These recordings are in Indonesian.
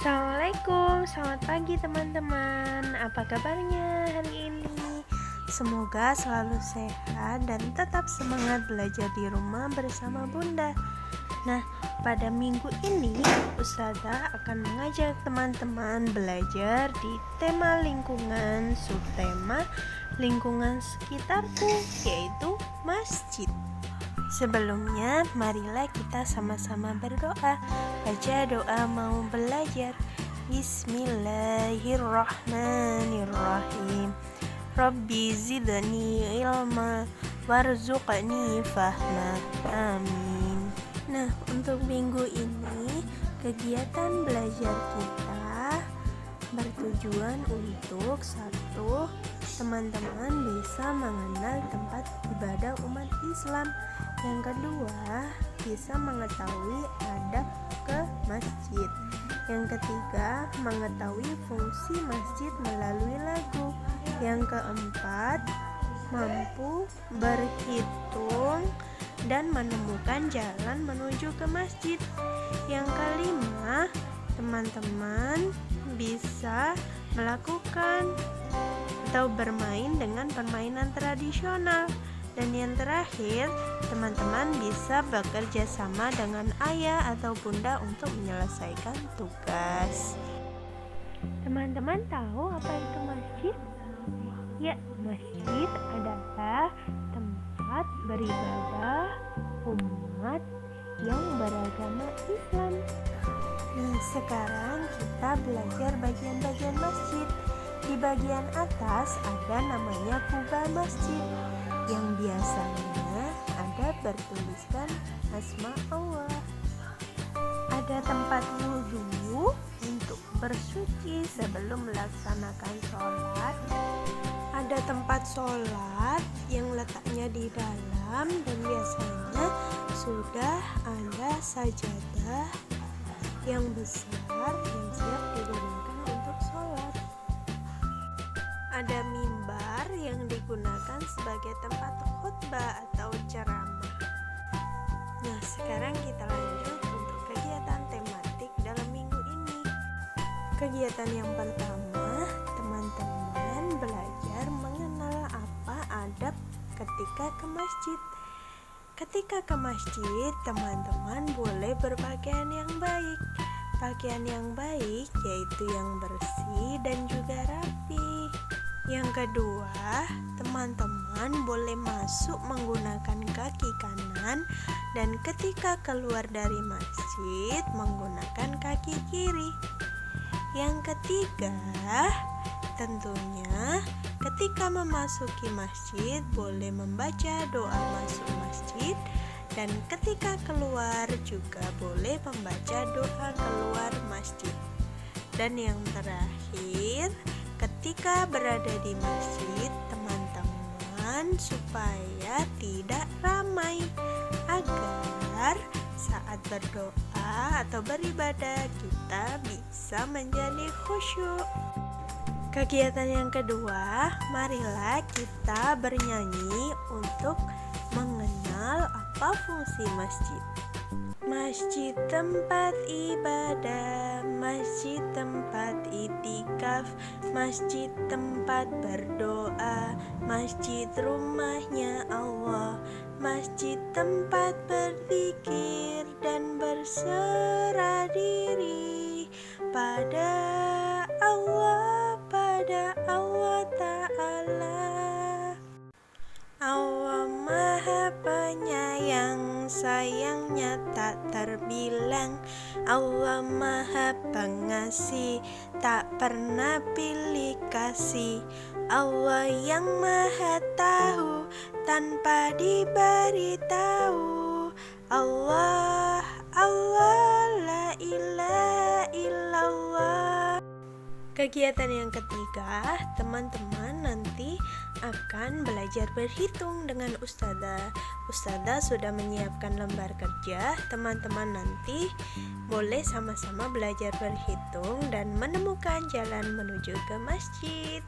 Assalamualaikum, selamat pagi teman-teman. Apa kabarnya hari ini? Semoga selalu sehat dan tetap semangat belajar di rumah bersama Bunda. Nah, pada minggu ini Ustazah akan mengajak teman-teman belajar di tema lingkungan, subtema lingkungan sekitarku, yaitu masjid. Sebelumnya, marilah kita sama-sama berdoa. Baca doa mau belajar. Bismillahirrahmanirrahim. Rabbi zidni ilma warzuqni fahma. Amin. Nah, untuk minggu ini kegiatan belajar kita bertujuan untuk satu, teman-teman bisa mengenal tempat ibadah umat Islam. Yang kedua, bisa mengetahui adab ke masjid. Yang ketiga, mengetahui fungsi masjid melalui lagu. Yang keempat, mampu berhitung dan menemukan jalan menuju ke masjid. Yang kelima, teman-teman bisa melakukan atau bermain dengan permainan tradisional. Dan yang terakhir, teman-teman bisa bekerja sama dengan ayah atau bunda untuk menyelesaikan tugas. Teman-teman tahu apa itu masjid? Ya, masjid adalah tempat beribadah umat yang beragama Islam. Nah, sekarang kita belajar bagian-bagian masjid. Di bagian atas ada namanya kubah masjid, yang biasanya ada bertuliskan asma Allah. Ada tempat wudhu untuk bersuci sebelum melaksanakan sholat. Ada tempat sholat yang letaknya di dalam, dan biasanya sudah ada sajadah yang besar yang siap digunakan untuk sholat. Ada mimbar yang digunakan sebagai tempat khutbah atau ceramah. Nah, sekarang kita lanjut untuk kegiatan tematik dalam minggu ini. Kegiatan yang pertama, teman-teman belajar mengenal apa adab ketika ke masjid. Ketika ke masjid, teman-teman boleh berpakaian yang baik. Pakaian yang baik yaitu yang bersih dan juga rapi. Yang kedua, teman-teman boleh masuk menggunakan kaki kanan, dan ketika keluar dari masjid menggunakan kaki kiri. Yang ketiga, tentunya ketika memasuki masjid boleh membaca doa masuk masjid, dan ketika keluar juga boleh membaca doa keluar masjid. Dan yang terakhir, ketika berada di masjid, teman-teman supaya tidak ramai, agar saat berdoa atau beribadah kita bisa menjadi khusyuk. Kegiatan yang kedua, marilah kita bernyanyi untuk mengenal apa fungsi masjid. Masjid tempat ibadah, masjid tempat itikaf, masjid tempat berdoa, masjid rumahnya Allah, masjid tempat berzikir dan berserah diri pada Allah Ta'ala. Allah Maha Penyayang, sayangnya tak terbilang. Allah Maha Pengasih, tak pernah pilih kasih. Allah yang Maha Tahu, tanpa diberitahu. Allah, Allah, la ilaha illallah. Kegiatan yang ketiga, teman-teman nanti akan belajar berhitung dengan Ustazah. Ustazah sudah menyiapkan lembar kerja. Teman-teman nanti boleh sama-sama belajar berhitung dan menemukan jalan menuju ke masjid.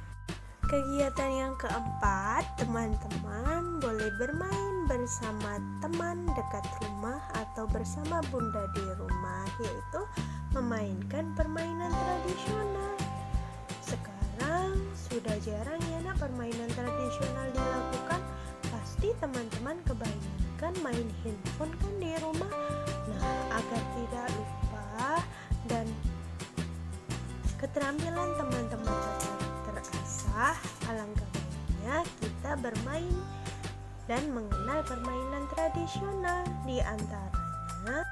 Kegiatan yang keempat, teman-teman boleh bermain bersama teman dekat rumah atau bersama bunda di rumah, yaitu memainkan permainan tradisional. Sekarang sudah jarang ya nak permainan tradisional dilakukan. Pasti teman-teman kebanyakan main handphone kan di rumah. Nah, agar tidak lupa dan keterampilan teman-teman tetap terasah, alangkah baiknya kita bermain dan mengenal permainan tradisional. Di antaranya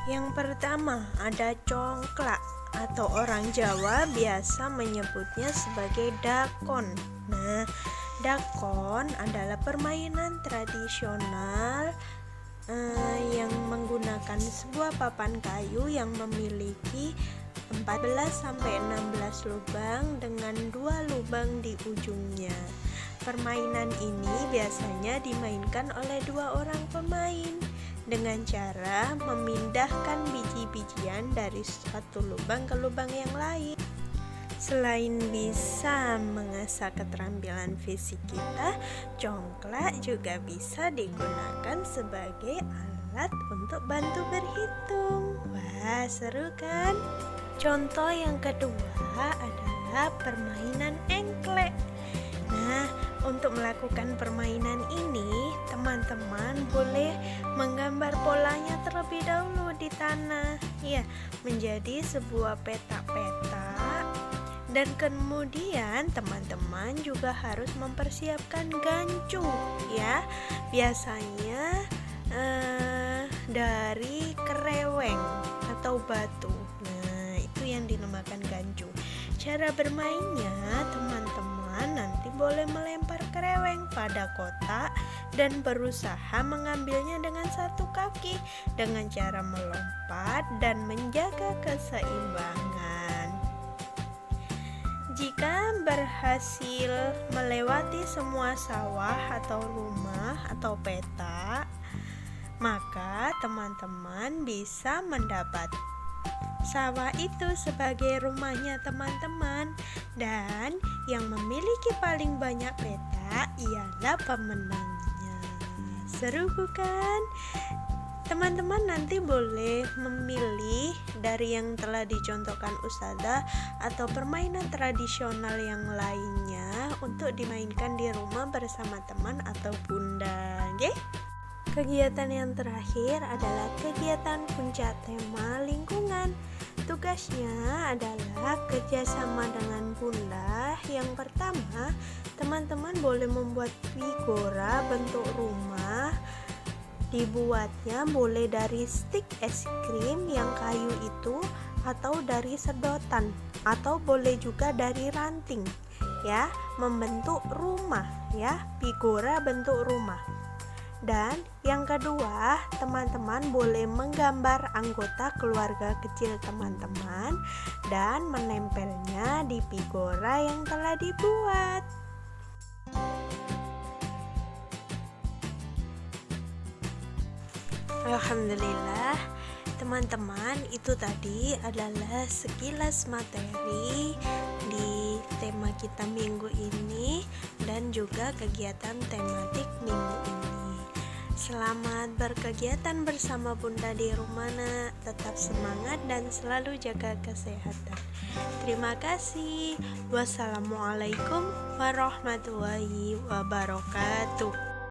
yang pertama ada congklak, atau orang Jawa biasa menyebutnya sebagai dakon. Nah, dakon adalah permainan tradisional yang menggunakan sebuah papan kayu yang memiliki 14-16 lubang dengan 2 lubang di ujungnya. Permainan ini biasanya dimainkan oleh 2 orang pemain dengan cara memindahkan biji-bijian dari satu lubang ke lubang yang lain. Selain bisa mengasah keterampilan fisik kita, congklak juga bisa digunakan sebagai alat untuk bantu berhitung. Wah, seru kan? Contoh yang kedua adalah permainan engklek. Nah, untuk melakukan permainan ini, teman-teman boleh menggambar polanya terlebih dahulu di tanah, ya, menjadi sebuah peta-peta. Dan kemudian teman-teman juga harus mempersiapkan gancu, ya. Biasanya dari kereweng atau batu. Nah, itu yang dinamakan gancu. Cara bermainnya, teman-teman nanti boleh melempar kereweng pada kotak dan berusaha mengambilnya dengan satu kaki dengan cara melompat dan menjaga keseimbangan. Jika berhasil melewati semua sawah atau rumah atau peta, maka teman-teman bisa mendapat sawah itu sebagai rumahnya teman-teman, dan yang memiliki paling banyak peta ialah pemenangnya. Seru bukan? Teman-teman nanti boleh memilih dari yang telah dicontohkan Ustazah atau permainan tradisional yang lainnya untuk dimainkan di rumah bersama teman atau bunda, okay? Kegiatan yang terakhir adalah kegiatan puncak tema lingkungan. Tugasnya adalah kerjasama dengan bunda. Yang pertama, teman-teman boleh membuat figura bentuk rumah. Dibuatnya boleh dari stik es krim yang kayu itu, atau dari sedotan, atau boleh juga dari ranting, ya, membentuk rumah, ya, figura bentuk rumah. Dan yang kedua, teman-teman boleh menggambar anggota keluarga kecil teman-teman dan menempelnya di figura yang telah dibuat. Alhamdulillah, teman-teman, itu tadi adalah sekilas materi di tema kita minggu ini dan juga kegiatan tematik minggu ini. Selamat berkegiatan bersama bunda di rumah, nak. Tetap semangat dan selalu jaga kesehatan. Terima kasih. Wassalamualaikum warahmatullahi wabarakatuh.